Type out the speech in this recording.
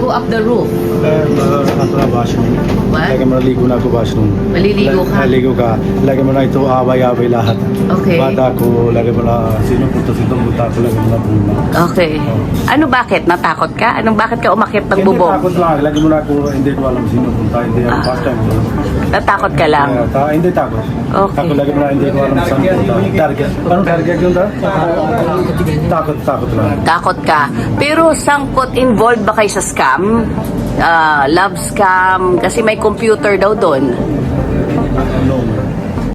go up the roof? Ato na washroom. What? Lagi mo naligo na ako washroom. Maliligo ka? Naligo ka. Lagi mo na ito away-away lahat. Okay. Bata ko, lagi mo na sino punta ko, lagi mo na buna. Okay. Ano bakit? Natakot ka? Anong bakit ka umakyat ng Hindi bubong? takot lang. Lagi mo na ako, hindi ko alam sino punta. Hindi ako first time. Natakot ka lang? Hindi takot. Okay. Takot lagi mo na hindi ko alam saan punta. Target. Anong target yun ta? Takot lang. Takot ka. Pero sangkot involved ba kayo sa scam? Love scam? Kasi may computer daw doon. No.